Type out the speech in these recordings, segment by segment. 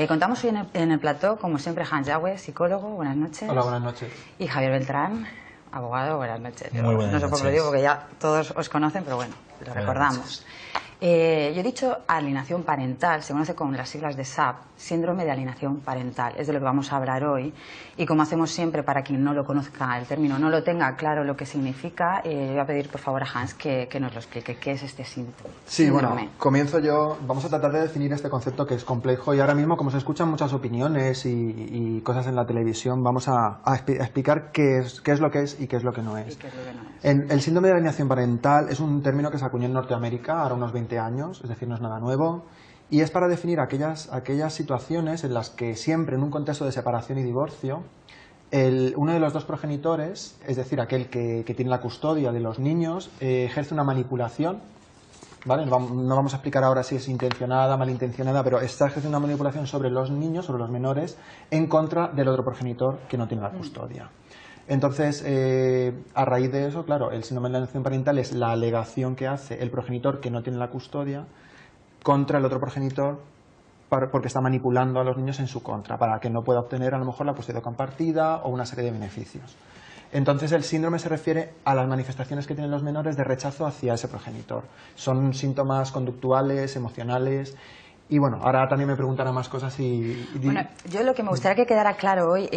Contamos hoy en el plató, como siempre, Hans Yagüe, psicólogo, buenas noches. Hola, buenas noches. Y Javier Beltrán, abogado, buenas noches. Muy buenas no sé por qué lo digo, porque ya todos os conocen, pero bueno, lo recordamos. Yo he dicho alienación parental, se conoce con las siglas de SAP, síndrome de alienación parental, es de lo que vamos a hablar hoy. Y como hacemos siempre, para quien no lo conozca el término, no lo tenga claro lo que significa, voy a pedir por favor a Hans que nos lo explique, qué es este síndrome. Sí, bueno, comienzo yo. Vamos a tratar de definir este concepto que es complejo y ahora mismo, como se escuchan muchas opiniones y cosas en la televisión, vamos a explicar qué es lo que es y qué es lo que no es. El síndrome de alienación parental es un término que se acuñó en Norteamérica ahora unos 20 años, es decir, no es nada nuevo, y es para definir aquellas situaciones en las que siempre en un contexto de separación y divorcio uno de los dos progenitores, es decir, aquel que tiene la custodia de los niños, ejerce una manipulación, ¿vale? No vamos a explicar ahora si es intencionada, malintencionada, pero está ejerciendo una manipulación sobre los niños, sobre los menores, en contra del otro progenitor que no tiene la custodia. Entonces, a raíz de eso, claro, el síndrome de alienación parental es la alegación que hace el progenitor que no tiene la custodia contra el otro progenitor porque está manipulando a los niños en su contra, para que no pueda obtener a lo mejor la custodia compartida o una serie de beneficios. Entonces el síndrome se refiere a las manifestaciones que tienen los menores de rechazo hacia ese progenitor. Son síntomas conductuales, emocionales. Y bueno, ahora también me preguntarán más cosas Bueno, yo lo que me gustaría que quedara claro hoy,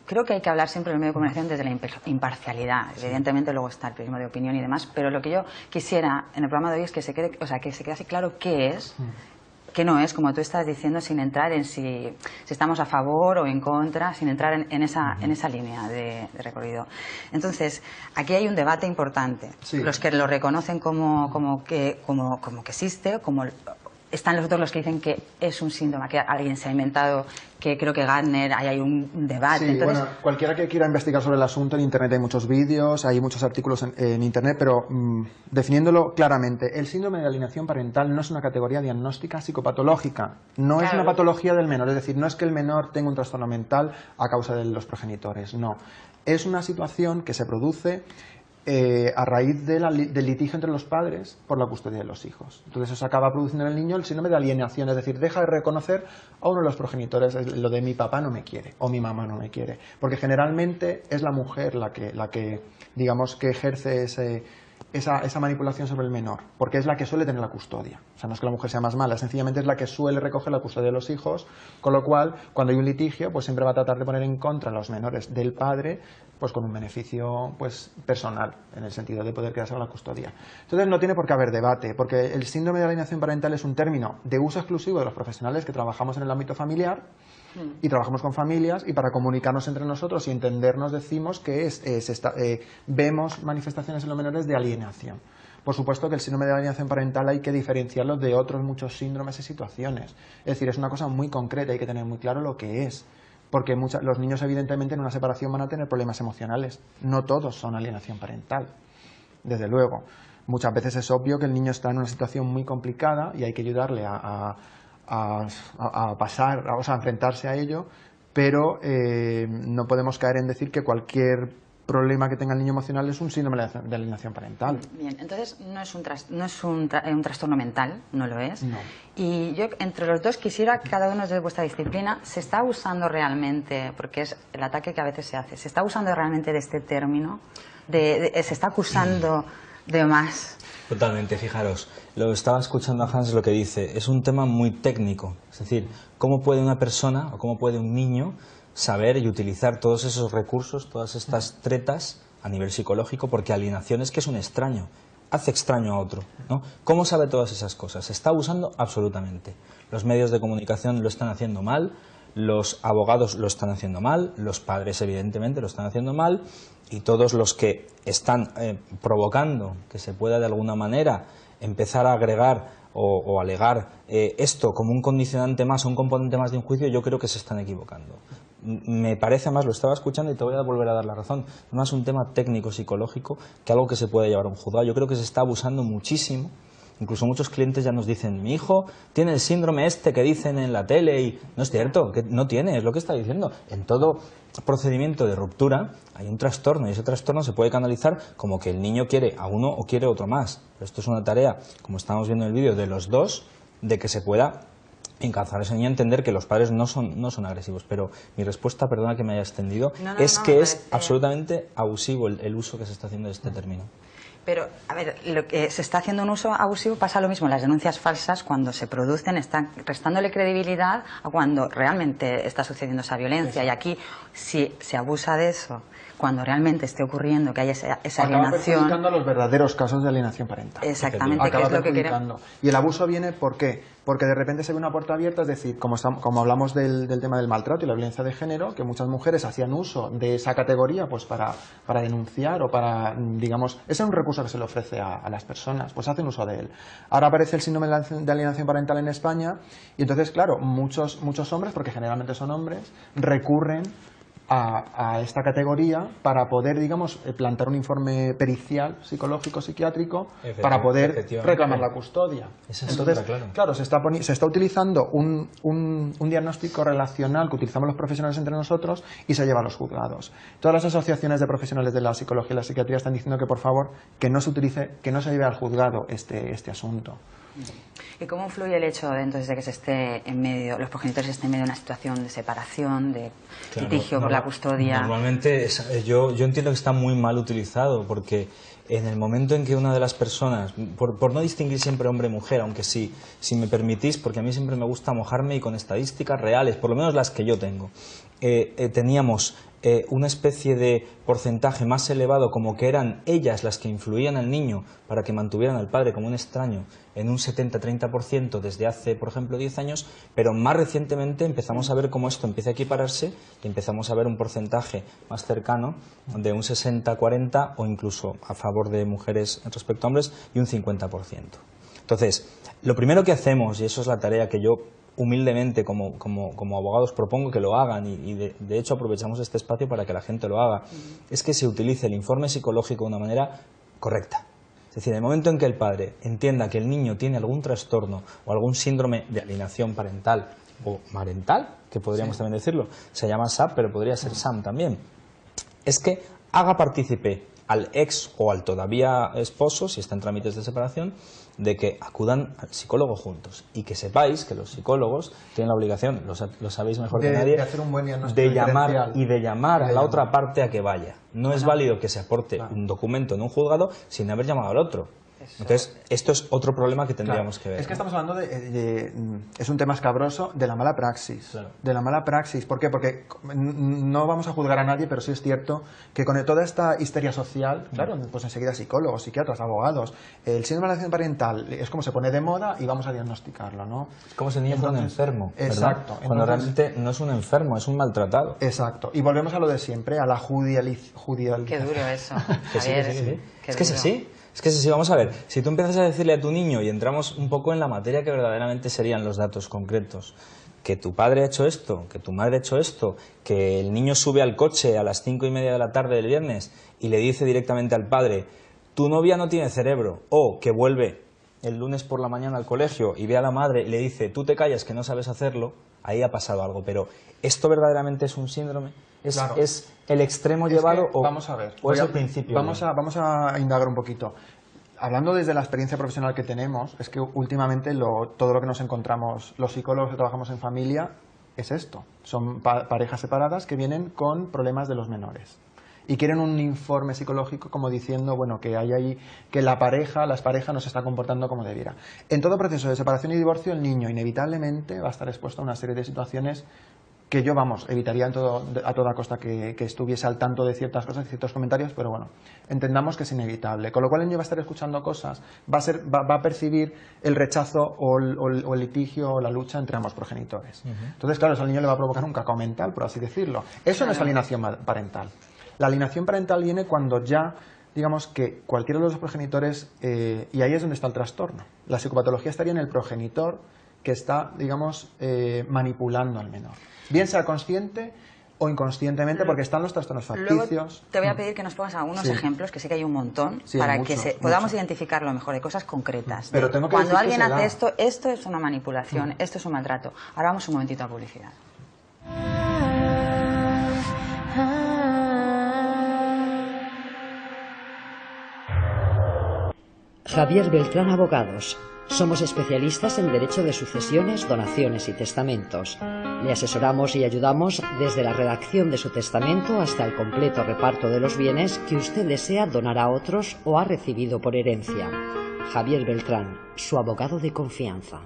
creo que hay que hablar siempre en el medio de comunicación desde la imparcialidad. Sí. Evidentemente luego está el periodismo de opinión y demás, pero lo que yo quisiera en el programa de hoy es que se quede así claro qué es, qué no es, como tú estás diciendo, sin entrar en si estamos a favor o en contra, sin entrar en esa línea de recorrido. Entonces, aquí hay un debate importante. Sí. Los que lo reconocen como que existe, como están los otros los que dicen que es un síndrome que alguien se ha inventado, que creo que Gardner, ahí hay un debate. Sí, entonces, bueno, cualquiera que quiera investigar sobre el asunto, en Internet hay muchos vídeos, hay muchos artículos en Internet, pero definiéndolo claramente, el síndrome de alienación parental no es una categoría diagnóstica psicopatológica, no es una patología del menor, es decir, no es que el menor tenga un trastorno mental a causa de los progenitores, no. Es una situación que se produce a raíz del litigio entre los padres por la custodia de los hijos. Entonces eso acaba produciendo en el niño el síndrome de alienación, es decir, deja de reconocer a uno de los progenitores lo de mi papá no me quiere o mi mamá no me quiere, porque generalmente es la mujer la que digamos que ejerce esa manipulación sobre el menor, porque es la que suele tener la custodia. O sea, no es que la mujer sea más mala, sencillamente es la que suele recoger la custodia de los hijos, con lo cual, cuando hay un litigio, pues siempre va a tratar de poner en contra a los menores del padre, pues con un beneficio pues personal, en el sentido de poder quedarse con la custodia. Entonces no tiene por qué haber debate, porque el síndrome de alienación parental es un término de uso exclusivo de los profesionales que trabajamos en el ámbito familiar, y trabajamos con familias, y para comunicarnos entre nosotros y entendernos decimos que vemos manifestaciones en los menores de alienación. Por supuesto que el síndrome de alienación parental hay que diferenciarlo de otros muchos síndromes y situaciones. Es decir, es una cosa muy concreta, hay que tener muy claro lo que es. Porque los niños evidentemente en una separación van a tener problemas emocionales. No todos son alienación parental, desde luego. Muchas veces es obvio que el niño está en una situación muy complicada y hay que ayudarle a pasar, o sea, a enfrentarse a ello, pero no podemos caer en decir que cualquier problema que tenga el niño emocional es un síndrome de alienación parental. Bien, entonces no es un trastorno mental, no lo es. No. Y yo entre los dos quisiera, cada uno de vuestra disciplina, ¿se está usando realmente, porque es el ataque que a veces se hace, ¿se está usando realmente de este término? ¿Se está acusando de más? Totalmente, fijaros, lo estaba escuchando a Hans lo que dice, es un tema muy técnico, es decir, ¿cómo puede una persona o cómo puede un niño saber y utilizar todos esos recursos, todas estas tretas a nivel psicológico? Porque alienación es que es un extraño, hace extraño a otro, ¿no? ¿Cómo sabe todas esas cosas? Se está usando absolutamente. Los medios de comunicación lo están haciendo mal, los abogados lo están haciendo mal, los padres evidentemente lo están haciendo mal, y todos los que están provocando que se pueda de alguna manera empezar a agregar o alegar esto como un condicionante más o un componente más de un juicio, yo creo que se están equivocando. Me parece, más lo estaba escuchando y te voy a volver a dar la razón, más un tema técnico psicológico que algo que se puede llevar a un juzgado. Yo creo que se está abusando muchísimo. Incluso muchos clientes ya nos dicen, mi hijo tiene el síndrome este que dicen en la tele, y no es cierto, que no tiene, es lo que está diciendo. En todo procedimiento de ruptura hay un trastorno, y ese trastorno se puede canalizar como que el niño quiere a uno o quiere otro más. Pero esto es una tarea, como estamos viendo en el vídeo, de los dos, de que se pueda encauzar a ese niño a entender que los padres no son agresivos. Pero mi respuesta, perdona que me haya extendido, No, es no, que me es parece... absolutamente abusivo el uso que se está haciendo de este término. Pero, a ver, lo que se está haciendo un uso abusivo pasa lo mismo. Las denuncias falsas, cuando se producen, están restándole credibilidad a cuando realmente está sucediendo esa violencia. Y aquí, si se abusa de eso, cuando realmente esté ocurriendo que haya esa acaba alienación... perjudicando a los verdaderos casos de alienación parental. Exactamente, que Acaba es lo que perjudicando. queremos. Y el abuso viene, ¿por qué? Porque de repente se ve una puerta abierta, es decir, como hablamos del tema del maltrato y la violencia de género, que muchas mujeres hacían uso de esa categoría pues para denunciar o para, digamos, ese es un recurso que se le ofrece a las personas, pues hacen uso de él. Ahora aparece el síndrome de alienación parental en España y entonces, claro, muchos hombres, porque generalmente son hombres, recurren a esta categoría para poder, digamos, plantar un informe pericial, psicológico, psiquiátrico, para poder reclamar la custodia. Entonces, claro, se está utilizando un diagnóstico relacional que utilizamos los profesionales entre nosotros y se lleva a los juzgados. Todas las asociaciones de profesionales de la psicología y la psiquiatría están diciendo que, por favor, que no se utilice, que no se lleve al juzgado este asunto. ¿Y cómo influye el hecho de, entonces, de que se esté en medio, los progenitores estén en medio de una situación de separación, de litigio por la custodia? Normalmente yo entiendo que está muy mal utilizado, porque en el momento en que una de las personas, por no distinguir siempre hombre-mujer, aunque si me permitís, porque a mí siempre me gusta mojarme y con estadísticas reales, por lo menos las que yo tengo, teníamos una especie de porcentaje más elevado, como que eran ellas las que influían al niño para que mantuvieran al padre como un extraño, en un 70-30% desde hace, por ejemplo, 10 años, pero más recientemente empezamos a ver cómo esto empieza a equipararse y empezamos a ver un porcentaje más cercano de un 60-40 o incluso a favor de mujeres respecto a hombres y un 50%. Entonces, lo primero que hacemos, y eso es la tarea que yo humildemente como abogados propongo que lo hagan y de hecho aprovechamos este espacio para que la gente lo haga, es que se utilice el informe psicológico de una manera correcta. Es decir, en el momento en que el padre entienda que el niño tiene algún trastorno o algún síndrome de alienación parental o marental, que podríamos también decirlo, se llama SAP, pero podría ser SAM también, es que haga partícipe al ex o al todavía esposo, si está en trámites de separación, de que acudan al psicólogo juntos y que sepáis que los psicólogos tienen la obligación, lo sabéis mejor que nadie, de hacer un buen diagnóstico de llamar a la otra parte a que vaya. No es válido que se aporte un documento en un juzgado sin haber llamado al otro. Entonces, esto es otro problema que tendríamos que ver. Es que estamos hablando es un tema escabroso de la mala praxis. Claro. De la mala praxis. ¿Por qué? Porque no vamos a juzgar a nadie, pero sí es cierto que con toda esta histeria social, claro, pues enseguida psicólogos, psiquiatras, abogados, el síndrome de alienación parental es como se pone de moda y vamos a diagnosticarlo, ¿no? Es como si el niño fuera un enfermo, ¿verdad? Exacto. Cuando realmente no es un enfermo, es un maltratado. Exacto. Y volvemos a lo de siempre, a la judicialización. Qué duro eso. Sí. Es que es así. Es que es así, vamos a ver, si tú empiezas a decirle a tu niño, y entramos un poco en la materia que verdaderamente serían los datos concretos, que tu padre ha hecho esto, que tu madre ha hecho esto, que el niño sube al coche a las 5:30 de la tarde del viernes y le dice directamente al padre, tu novia no tiene cerebro, o que vuelve el lunes por la mañana al colegio y ve a la madre y le dice, tú te callas que no sabes hacerlo, ahí ha pasado algo, pero ¿esto verdaderamente es un síndrome? ¿Es el extremo llevado vamos a ver, o es el principio? Vamos a indagar un poquito. Hablando desde la experiencia profesional que tenemos, es que últimamente todo lo que nos encontramos los psicólogos que trabajamos en familia es esto. Son parejas separadas que vienen con problemas de los menores. Y quieren un informe psicológico como diciendo, bueno, que hay ahí, que las parejas no se están comportando como debiera. En todo proceso de separación y divorcio, el niño inevitablemente va a estar expuesto a una serie de situaciones que yo, evitaría a toda costa que estuviese al tanto de ciertas cosas y ciertos comentarios, pero bueno, entendamos que es inevitable. Con lo cual el niño va a estar escuchando cosas, va a percibir el rechazo o el litigio o la lucha entre ambos progenitores. Entonces, claro, eso al niño le va a provocar un cacao mental, por así decirlo. Eso no es alienación parental. La alienación parental viene cuando ya, digamos que cualquiera de los dos progenitores, y ahí es donde está el trastorno. La psicopatología estaría en el progenitor que está, digamos, manipulando al menor. Bien sea consciente o inconscientemente, porque están los trastornos facticios. Luego te voy a pedir que nos pongas algunos ejemplos, que sí que hay un montón, para que podamos identificarlo mejor, de cosas concretas. Pero tengo que cuando alguien hace esto es una manipulación, esto es un maltrato. Ahora vamos un momentito a publicidad. Javier Beltrán Abogados, Somos especialistas en derecho de sucesiones, donaciones y testamentos. Le asesoramos y ayudamos desde la redacción de su testamento hasta el completo reparto de los bienes que usted desea donar a otros o ha recibido por herencia. Javier Beltrán, su abogado de confianza.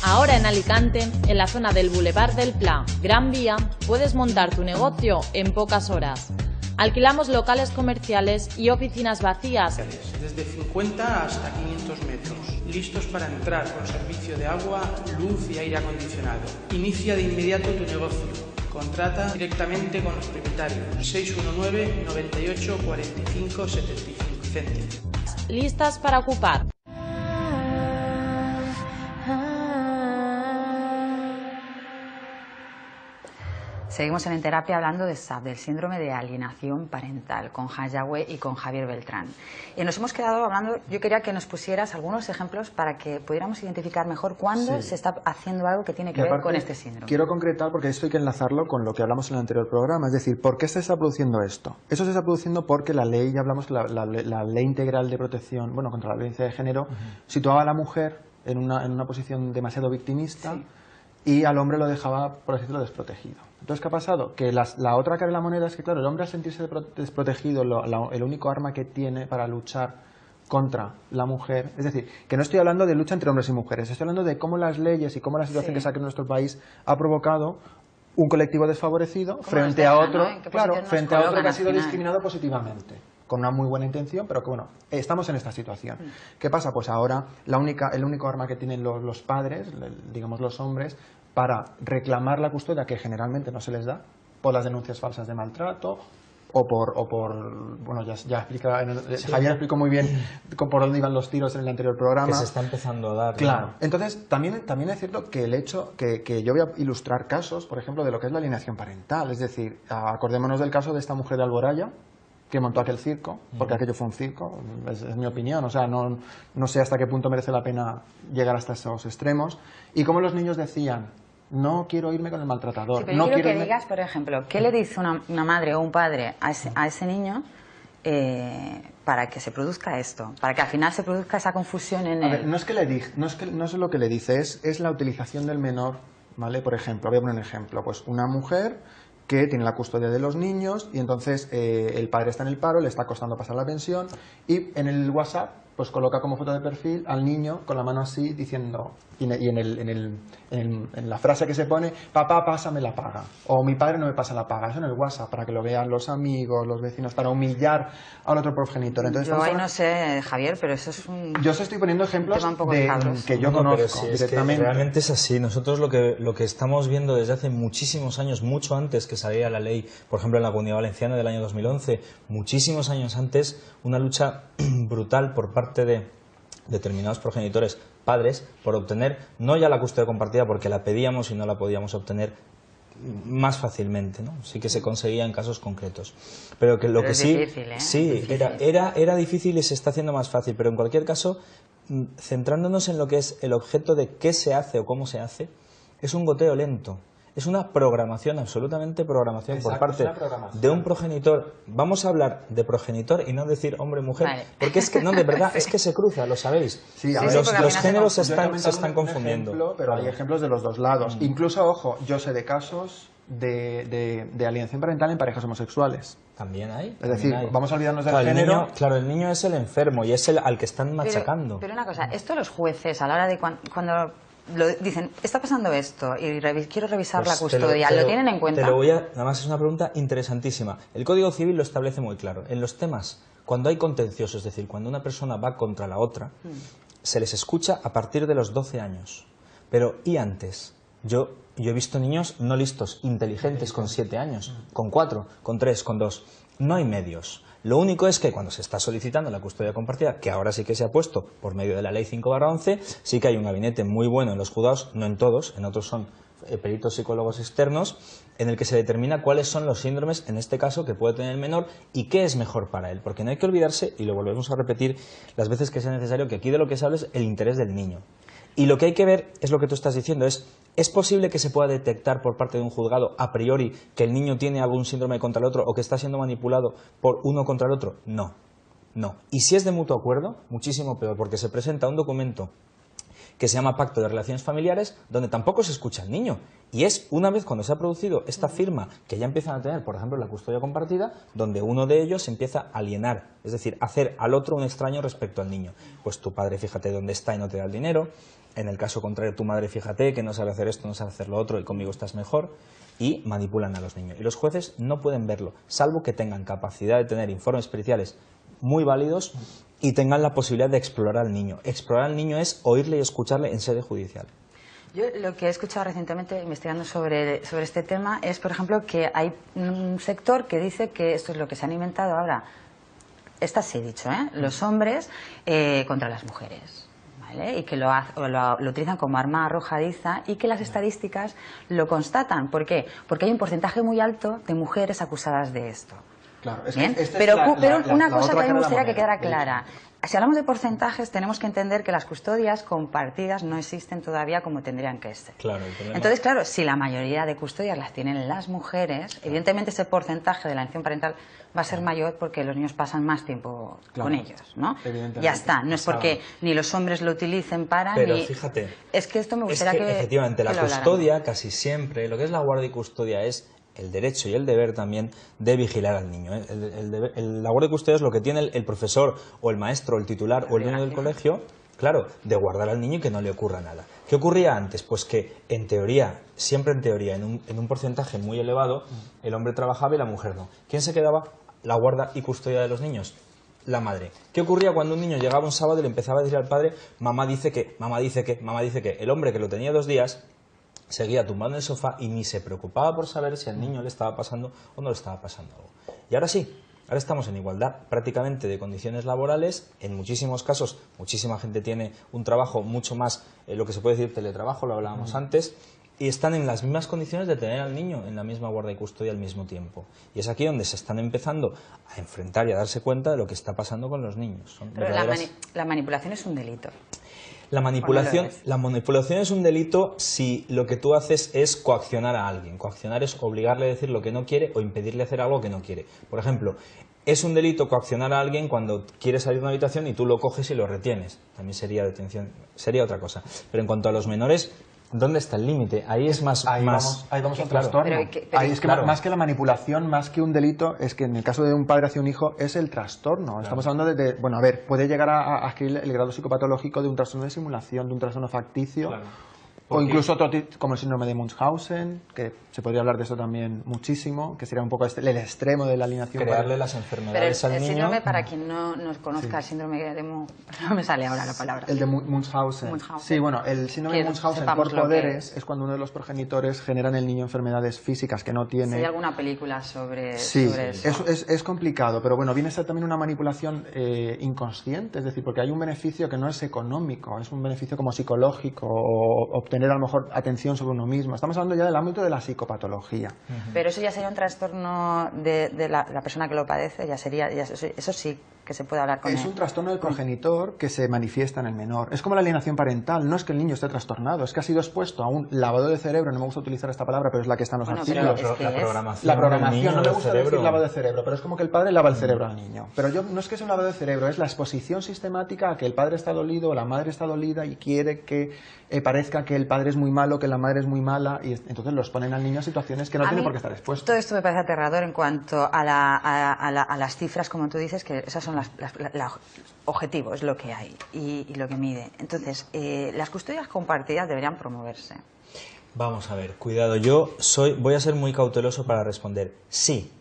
Ahora en Alicante, en la zona del Boulevard del Pla, Gran Vía, puedes montar tu negocio en pocas horas. Alquilamos locales comerciales y oficinas vacías. Desde 50 hasta 500 metros, listos para entrar con servicio de agua, luz y aire acondicionado. Inicia de inmediato tu negocio. Contrata directamente con los propietarios. 619 98 45 75 céntimos. Listas para ocupar. Seguimos en Terapia hablando de SAP, del síndrome de alienación parental, con Hans Yagüe y con Javier Beltrán. Y nos hemos quedado hablando, yo quería que nos pusieras algunos ejemplos para que pudiéramos identificar mejor cuándo se está haciendo algo que tiene que ver con este síndrome. Quiero concretar, porque esto hay que enlazarlo con lo que hablamos en el anterior programa, es decir, ¿por qué se está produciendo esto? Eso se está produciendo porque la ley, ya hablamos, la ley integral de protección, bueno, contra la violencia de género, situaba a la mujer en una posición demasiado victimista y al hombre lo dejaba, por así decirlo, desprotegido. Entonces, ¿qué ha pasado? Que la otra cara de la moneda es que, claro, el hombre al sentirse desprotegido, el único arma que tiene para luchar contra la mujer, es decir, que no estoy hablando de lucha entre hombres y mujeres, estoy hablando de cómo las leyes y cómo la situación que se ha creado en nuestro país ha provocado un colectivo desfavorecido frente a otro, frente a otro que ha sido discriminado positivamente, con una muy buena intención, pero que bueno, estamos en esta situación. ¿Qué pasa? Pues ahora el único arma que tienen los padres, digamos los hombres, para reclamar la custodia, que generalmente no se les da, por las denuncias falsas de maltrato, o por bueno, ya explica, Javier explicó muy bien por dónde iban los tiros en el anterior programa. Que se está empezando a dar. Claro. ¿No? Entonces, también es cierto que el hecho, que yo voy a ilustrar casos, por ejemplo, de lo que es la alienación parental, es decir, acordémonos del caso de esta mujer de Alboraya, que montó aquel circo, porque aquello fue un circo, es mi opinión, o sea, no sé hasta qué punto merece la pena llegar hasta esos extremos, y como los niños decían, no quiero irme con el maltratador. Sí, pero no yo quiero quiero que digas, por ejemplo, ¿qué le dice una madre o un padre a ese niño para que se produzca esto? Para que al final se produzca esa confusión en él. A ver, no es lo que le dice, es la utilización del menor, ¿vale? Por ejemplo, voy a poner un ejemplo, pues una mujer que tiene la custodia de los niños y entonces el padre está en el paro, le está costando pasar la pensión y en el WhatsApp pues coloca como foto de perfil al niño con la mano así diciendo, y en la frase que se pone, papá, pásame la paga, o mi padre no me pasa la paga, eso en el WhatsApp, para que lo vean los amigos, los vecinos, para humillar al otro progenitor. Entonces, yo ahí no sé, Javier, pero eso es Yo os estoy poniendo ejemplos que yo conozco sí, directamente. Es que realmente es así. Nosotros lo que estamos viendo desde hace muchísimos años, mucho antes que saliera la ley, por ejemplo en la Comunidad Valenciana del año 2011, muchísimos años antes, una lucha brutal por parte de determinados progenitores, padres, por obtener no ya la custodia compartida porque la pedíamos y no la podíamos obtener más fácilmente, ¿no? Sí que se conseguía en casos concretos, pero que lo que sí, difícil, ¿eh? sí, era difícil y se está haciendo más fácil, pero en cualquier caso, centrándonos en lo que es el objeto de qué se hace o cómo se hace, es un goteo lento. Es una programación, absolutamente programación. Exacto, por parte de un progenitor. Vamos a hablar de progenitor y no decir hombre-mujer, vale. Porque es que, no, de verdad, es que se cruza, lo sabéis. Sí, los géneros se están confundiendo. Ejemplo, pero hay ejemplos de los dos lados. Incluso, ojo, yo sé de casos de alienación parental en parejas homosexuales. También hay. Es decir, vamos a olvidarnos del género. El niño es el enfermo y es el al que están machacando. Pero una cosa, esto los jueces, a la hora de cuando dicen, está pasando esto y quiero revisar la custodia, ¿lo tienen en cuenta? Además es una pregunta interesantísima. El Código Civil lo establece muy claro. En los temas, cuando hay contencioso, es decir, cuando una persona va contra la otra, se les escucha a partir de los 12 años. Pero, ¿y antes? Yo he visto niños no listos, inteligentes, con 7 años, con 4, con 3, con 2. No hay medios. Lo único es que cuando se está solicitando la custodia compartida, que ahora sí que se ha puesto por medio de la Ley 5/11, sí que hay un gabinete muy bueno en los juzgados, no en todos, en otros son peritos psicólogos externos, en el que se determina cuáles son los síndromes, en este caso, que puede tener el menor y qué es mejor para él. Porque no hay que olvidarse, y lo volvemos a repetir las veces que sea necesario, que aquí de lo que se habla es el interés del niño. Y lo que hay que ver es lo que tú estás diciendo, ¿es posible que se pueda detectar por parte de un juzgado a priori que el niño tiene algún síndrome contra el otro o que está siendo manipulado por uno contra el otro? No. No. Y si es de mutuo acuerdo, muchísimo peor, porque se presenta un documento que se llama Pacto de Relaciones Familiares, donde tampoco se escucha al niño. Y es una vez cuando se ha producido esta firma, que ya empiezan a tener, por ejemplo, la custodia compartida, donde uno de ellos se empieza a alienar, es decir, hacer al otro un extraño respecto al niño. Pues tu padre, fíjate dónde está y no te da el dinero. En el caso contrario, tu madre, fíjate que no sabe hacer esto, no sabe hacer lo otro y conmigo estás mejor. Y manipulan a los niños. Y los jueces no pueden verlo, salvo que tengan capacidad de tener informes periciales muy válidos y tengan la posibilidad de explorar al niño. Explorar al niño es oírle y escucharle en sede judicial. Yo lo que he escuchado recientemente investigando sobre este tema es, por ejemplo, que hay un sector que dice que esto es lo que se han inventado ahora. Esta sí he dicho, los hombres contra las mujeres. ¿Vale? Y que lo utilizan como arma arrojadiza y que las estadísticas lo constatan. ¿Por qué? Porque hay un porcentaje muy alto de mujeres acusadas de esto. Claro, es ¿Bien? que esta pero es una cosa que a mí me gustaría moneda, que quedara clara. Si hablamos de porcentajes, tenemos que entender que las custodias compartidas no existen todavía como tendrían que ser. Claro, entonces, claro, si la mayoría de custodias las tienen las mujeres, evidentemente ese porcentaje de la alienación parental va a ser mayor porque los niños pasan más tiempo con ellos, ¿no? Ya está, no es porque ni los hombres lo utilicen para pero ni... fíjate, es que esto me gustaría que efectivamente la lo hablaran. custodia casi siempre, lo que es la guardia y custodia es el derecho y el deber también de vigilar al niño. La guardia y custodia es lo que tiene el profesor o el maestro o el titular o el dueño del colegio, claro, de guardar al niño y que no le ocurra nada. ¿Qué ocurría antes? Pues que en teoría, siempre en teoría, en un porcentaje muy elevado, el hombre trabajaba y la mujer no. ¿Quién se quedaba? La guarda y custodia de los niños. La madre. ¿Qué ocurría cuando un niño llegaba un sábado y le empezaba a decir al padre, mamá dice que, mamá dice que, mamá dice que? El hombre que lo tenía 2 días seguía tumbado en el sofá y ni se preocupaba por saber si al niño le estaba pasando o no le estaba pasando algo. Y ahora sí, ahora estamos en igualdad prácticamente de condiciones laborales. En muchísimos casos, muchísima gente tiene un trabajo mucho más, lo que se puede decir teletrabajo, lo hablábamos antes, y están en las mismas condiciones de tener al niño en la misma guarda y custodia al mismo tiempo. Y es aquí donde se están empezando a enfrentar y a darse cuenta de lo que está pasando con los niños. Son Pero verdaderas... la manipulación es un delito. La manipulación es un delito si lo que tú haces es coaccionar a alguien. Coaccionar es obligarle a decir lo que no quiere o impedirle hacer algo que no quiere. Por ejemplo, es un delito coaccionar a alguien cuando quiere salir de una habitación y tú lo coges y lo retienes. También sería detención, sería otra cosa. Pero en cuanto a los menores, ¿dónde está el límite? Ahí es más... Ahí vamos a un trastorno. Ahí es que más que la manipulación, más que un delito, es que en el caso de un padre hacia un hijo es el trastorno. Claro. Estamos hablando de... Bueno, a ver, puede llegar a adquirir el grado psicopatológico de un trastorno de simulación, de un trastorno facticio... Claro. O incluso otro como el síndrome de Munchausen, que se podría hablar de eso también muchísimo, que sería un poco el extremo de la alienación. Crearle las enfermedades al niño. El síndrome, para quien no conozca el síndrome de no me sale ahora la palabra. El de Munchausen. Sí, bueno, el síndrome de Munchausen por poderes es cuando uno de los progenitores genera en el niño enfermedades físicas que no tiene. ¿Hay alguna película sobre eso? Es complicado, pero bueno, viene a ser también una manipulación inconsciente, es decir, porque hay un beneficio que no es económico, es un beneficio como psicológico o obtener a lo mejor atención sobre uno mismo. Estamos hablando ya del ámbito de la psicopatología. Pero eso ya sería un trastorno de la persona que lo padece, eso sí que se puede hablar con él. Es un trastorno del progenitor que se manifiesta en el menor. Es como la alienación parental, no es que el niño esté trastornado, es que ha sido expuesto a un lavado de cerebro, no me gusta utilizar esta palabra, pero es la que está en los artículos. La programación, no me gusta decir lavado de cerebro, pero es como que el padre lava el cerebro al niño. Pero no es que sea un lavado de cerebro, es la exposición sistemática a que el padre está dolido o la madre está dolida y quiere que parezca que el padre es muy malo, que la madre es muy mala, y entonces los ponen al niño a situaciones que no tiene por qué estar expuesto. Todo esto me parece aterrador en cuanto a las cifras, como tú dices, que esas son objetivo, es lo que hay y lo que mide. Entonces, las custodias compartidas deberían promoverse. Vamos a ver, cuidado, voy a ser muy cauteloso para responder sí,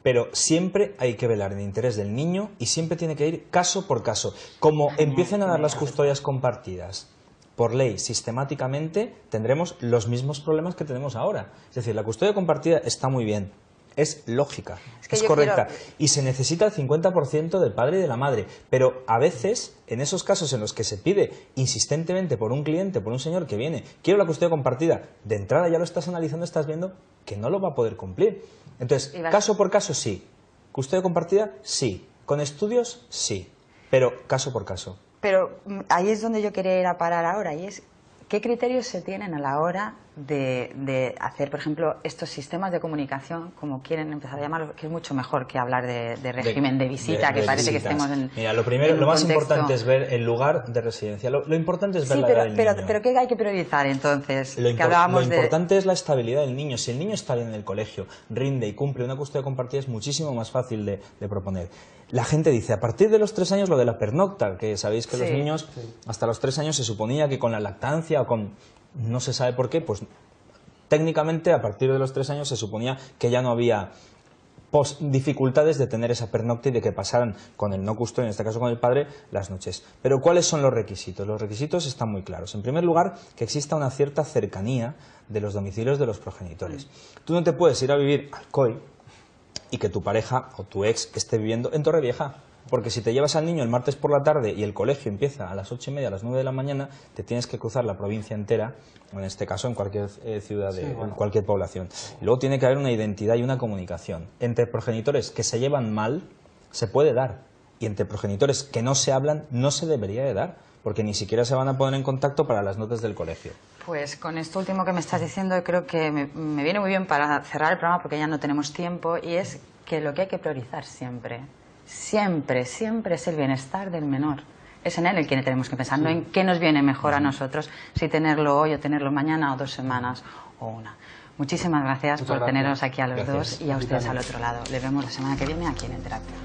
pero siempre hay que velar en el interés del niño y siempre tiene que ir caso por caso. Como empiecen a dar las custodias compartidas por ley sistemáticamente, tendremos los mismos problemas que tenemos ahora. Es decir, la custodia compartida está muy bien, es lógica, es correcta, y se necesita el 50% del padre y de la madre, pero a veces, en esos casos en los que se pide insistentemente por un cliente, por un señor que viene, quiero la custodia compartida, de entrada ya lo estás analizando, estás viendo que no lo va a poder cumplir. Entonces, caso por caso sí, custodia compartida sí, con estudios sí, pero caso por caso. Pero ahí es donde yo quería ir a parar ahora, y es ¿qué criterios se tienen a la hora de hacer, por ejemplo, estos sistemas de comunicación, como quieren empezar a llamarlo, que es mucho mejor que hablar de régimen de visita, que parece visitas. Que estemos en... Mira, lo primero, lo más contexto... importante es ver el lugar de residencia. Lo importante es ver sí, la edad del niño. Pero ¿qué hay que priorizar entonces? Lo importante es la estabilidad del niño. Si el niño está bien en el colegio, rinde y cumple una custodia compartida, es muchísimo más fácil de proponer. La gente dice, a partir de los 3 años lo de la pernocta, que sabéis que los niños hasta los 3 años se suponía que con la lactancia o con... no se sabe por qué, pues técnicamente a partir de los 3 años se suponía que ya no había dificultades de tener esa pernocta y de que pasaran con el no custodio, en este caso con el padre, las noches. Pero ¿cuáles son los requisitos? Los requisitos están muy claros. En primer lugar, que exista una cierta cercanía de los domicilios de los progenitores. Tú no te puedes ir a vivir al COI y que tu pareja o tu ex esté viviendo en Torrevieja. Porque si te llevas al niño el martes por la tarde y el colegio empieza a las 8:30, a las 9 de la mañana, te tienes que cruzar la provincia entera, en este caso en cualquier ciudad, en cualquier población. Y luego tiene que haber una identidad y una comunicación. Entre progenitores que se llevan mal, se puede dar. Y entre progenitores que no se hablan, no se debería de dar, porque ni siquiera se van a poner en contacto para las notas del colegio. Pues con esto último que me estás diciendo, creo que me viene muy bien para cerrar el programa, porque ya no tenemos tiempo, y es que lo que hay que priorizar siempre es el bienestar del menor. Es en él el que tenemos que pensar, no en qué nos viene mejor a nosotros, si tenerlo hoy o tenerlo mañana o 2 semanas o una. Muchísimas gracias por teneros aquí a los dos y a ustedes al otro lado. Les vemos la semana que viene aquí en Terapia.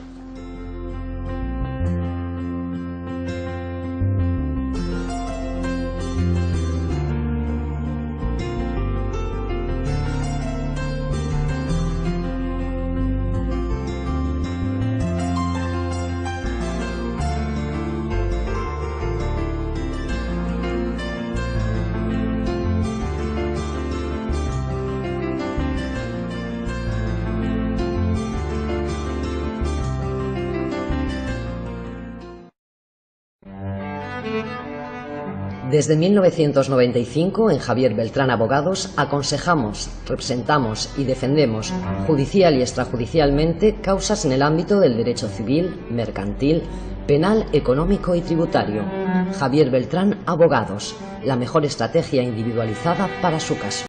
Desde 1995, en Javier Beltrán Abogados, aconsejamos, representamos y defendemos judicial y extrajudicialmente causas en el ámbito del derecho civil, mercantil, penal, económico y tributario. Javier Beltrán Abogados, la mejor estrategia individualizada para su caso.